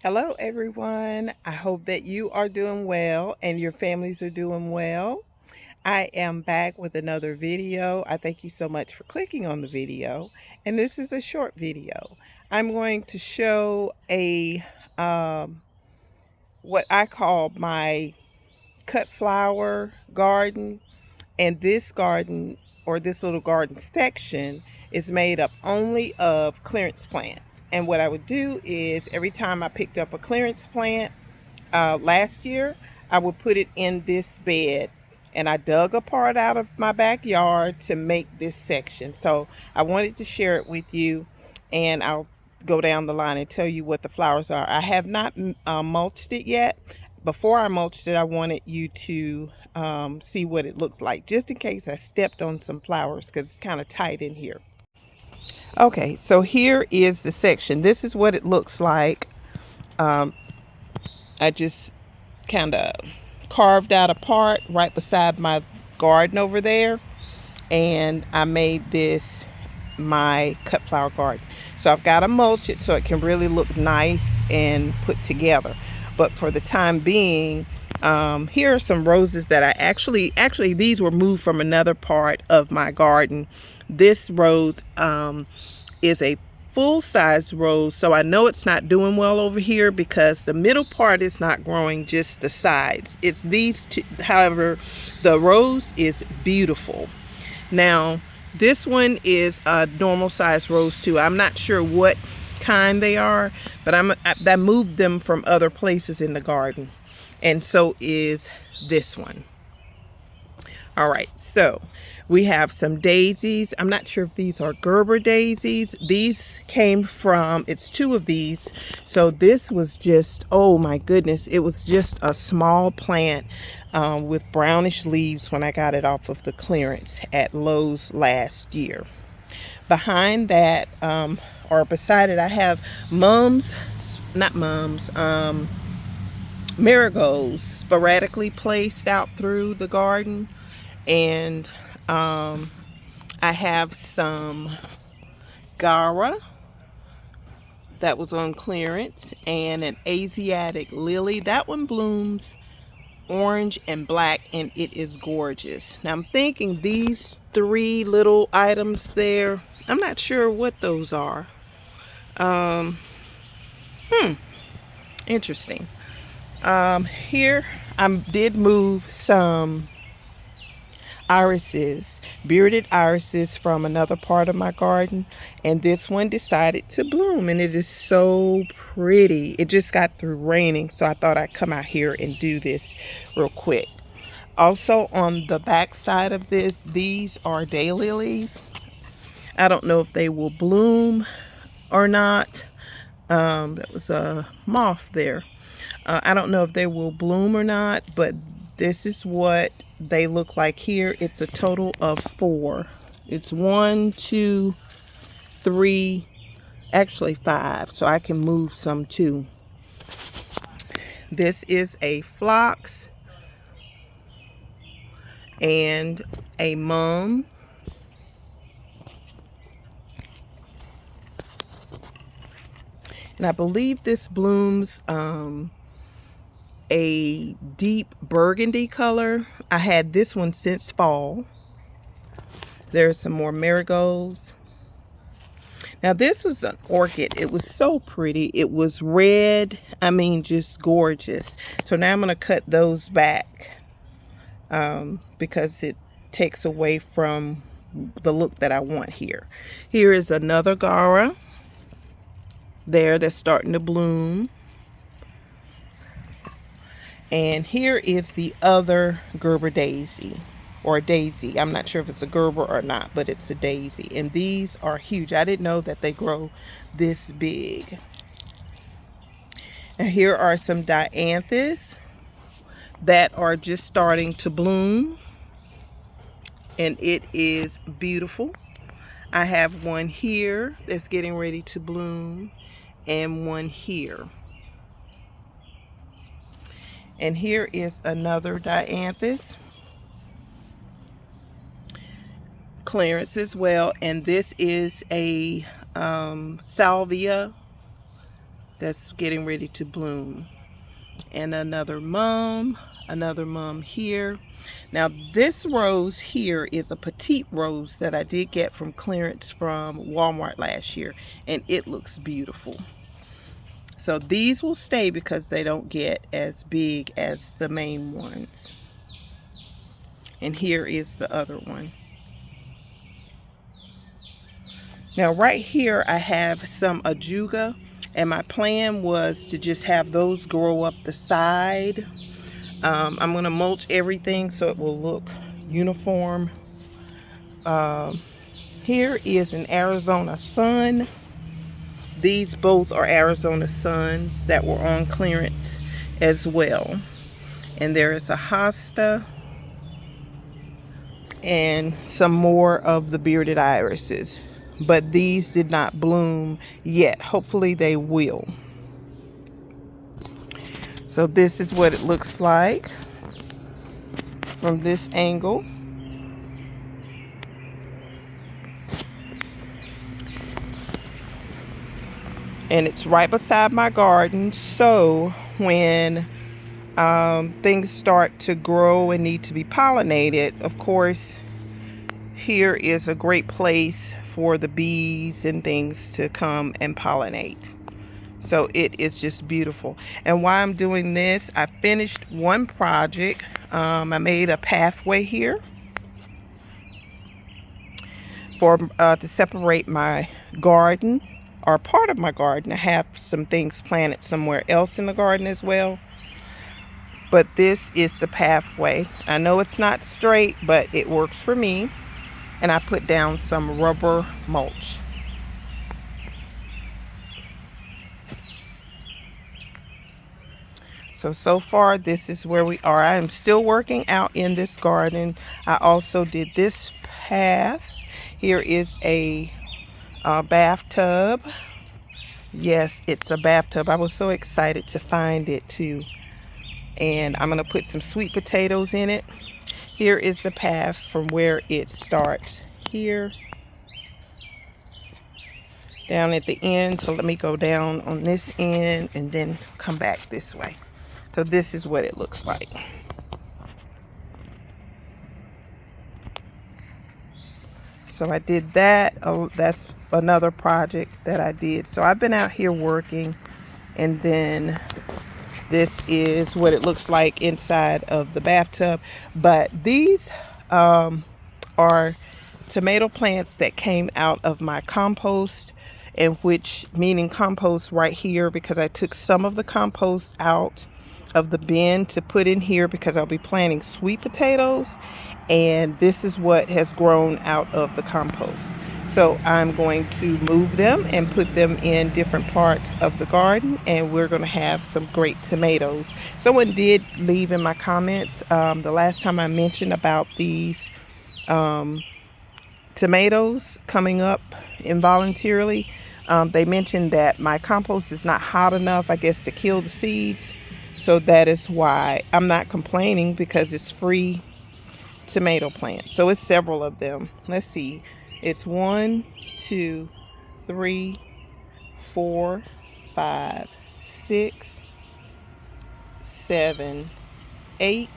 Hello, everyone. I hope that you are doing well and your families are doing well. I am back with another video. I thank you so much for clicking on the video. And this is a short video. I'm going to show um, what I call my cut flower garden. And this garden, or this little garden section, is made up only of clearance plants. And what I would do is every time I picked up a clearance plant, last year, I would put it in this bed, and I dug a part out of my backyard to make this section. So I wanted to share it with you, and I'll go down the line and tell you what the flowers are. I have not mulched it yet. Before I mulched it, I wanted you to see what it looks like, just in case I stepped on some flowers, because it's kind of tight in here. Okay, so here is the section. This is what it looks like. Um, I just kind of carved out a part right beside my garden over there, and I made this my cut flower garden. So I've got to mulch it so it can really look nice and put together. But for the time being, here are some roses that I actually these were moved from another part of my garden. This rose is a full-size rose, so I know it's not doing well over here because the middle part is not growing, just the sides. It's these two. However, the rose is beautiful. Now this one is a normal size rose too. I'm not sure what kind they are, but I moved them from other places in the garden, and so is this one. All right, so we have some daisies. I'm not sure if these are Gerber daisies. These came from, it's two of these. So this was just, oh my goodness, it was just a small plant with brownish leaves when I got it off of the clearance at Lowe's last year. Behind that, or beside it, I have marigolds sporadically placed out through the garden. And I have some Gaura that was on clearance, and an Asiatic lily. That one blooms orange and black, and it is gorgeous. Now I'm thinking these three little items there, I'm not sure what those are. Interesting. Here I did move some irises, bearded irises, from another part of my garden, and this one decided to bloom, and it is so pretty. It just got through raining, so I thought I'd come out here and do this real quick. Also on the back side of this, these are daylilies. I don't know if they will bloom or not. That was a moth there. I don't know if they will bloom or not, but this is what they look like here. It's a total of 4. It's 1, 2, 3, actually 5, so I can move some too. This is a phlox and a mum. And I believe this blooms a deep burgundy color. I had this one since fall. There's some more marigolds. Now this was an orchid. It was so pretty. It was red. I mean, just gorgeous. So now I'm going to cut those back because it takes away from the look that I want here. Here is another Gaura there that's starting to bloom. And here is the other Gerber daisy, or daisy. I'm not sure if it's a Gerber or not, but it's a daisy. And these are huge. I didn't know that they grow this big. And here are some dianthus that are just starting to bloom. And it is beautiful. I have one here that's getting ready to bloom, and one here. And here is another dianthus, clearance as well. And this is a salvia that's getting ready to bloom. And another mum here. Now this rose here is a petite rose that I did get from clearance from Walmart last year, and it looks beautiful. So these will stay because they don't get as big as the main ones. And here is the other one. Now right here I have some ajuga, and my plan was to just have those grow up the side. I'm going to mulch everything so it will look uniform. Here is an Arizona Sun. These both are Arizona Suns that were on clearance as well. And there is a hosta and some more of the bearded irises. But these did not bloom yet. Hopefully they will. So this is what it looks like from this angle. And it's right beside my garden, so when things start to grow and need to be pollinated, of course, here is a great place for the bees and things to come and pollinate. So it is just beautiful. And while I'm doing this, I finished one project. I made a pathway here for to separate my garden, or part of my garden. I have some things planted somewhere else in the garden as well. But this is the pathway. I know it's not straight, but it works for me. And I put down some rubber mulch. So far, this is where we are. I am still working out in this garden. I also did this path. Here is a bathtub. Yes, it's a bathtub. I was so excited to find it too. And I'm going to put some sweet potatoes in it. Here is the path from where it starts here down at the end. So let me go down on this end and then come back this way. So this is what it looks like. So I did that. Oh, that's another project that I did. So I've been out here working, and then this is what it looks like inside of the bathtub. But these are tomato plants that came out of my compost, and which meaning compost right here, because I took some of the compost out of the bin to put in here because I'll be planting sweet potatoes, and this is what has grown out of the compost. So I'm going to move them and put them in different parts of the garden, and we're going to have some great tomatoes. Someone did leave in my comments the last time I mentioned about these tomatoes coming up involuntarily. They mentioned that my compost is not hot enough, I guess, to kill the seeds. So that is why I'm not complaining, because it's free tomato plants. So it's several of them. Let's see. It's 1, 2, 3, 4, 5, 6, 7, 8.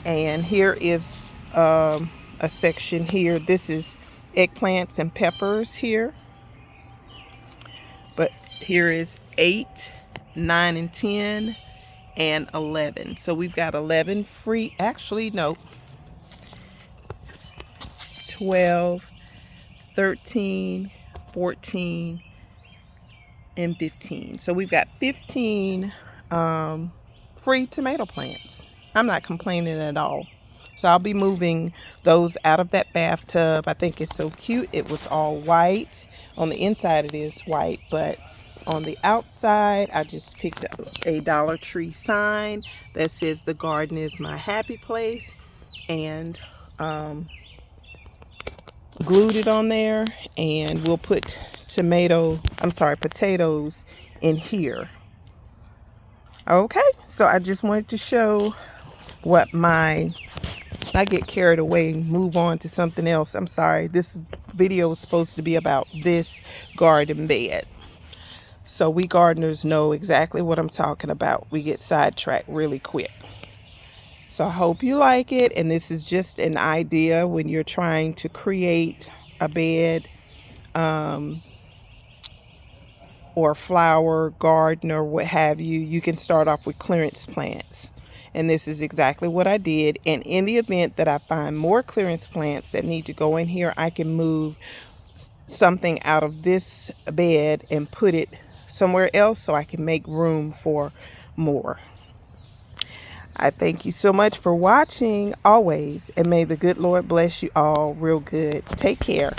And here is a section here. This is eggplants and peppers here. But here is 8, 9, and 10, and 11. So we've got 11 free. Actually, no. 12, 13, 14, and 15. So we've got 15 free tomato plants. I'm not complaining at all. So I'll be moving those out of that bathtub. I think it's so cute. It was all white. On the inside it is white, but on the outside I just picked up a Dollar Tree sign that says "The garden is my happy place," and glued it on there, and we'll put potatoes in here. Okay, so I just wanted to show what I get carried away and move on to something else. I'm sorry, this video is supposed to be about this garden bed. So we gardeners know exactly what I'm talking about. We get sidetracked really quick. So I hope you like it. And this is just an idea when you're trying to create a bed or a flower garden or what have you. You can start off with clearance plants. And this is exactly what I did. And in the event that I find more clearance plants that need to go in here, I can move something out of this bed and put it somewhere else so I can make room for more. I thank you so much for watching always, and may the good Lord bless you all real good. Take care.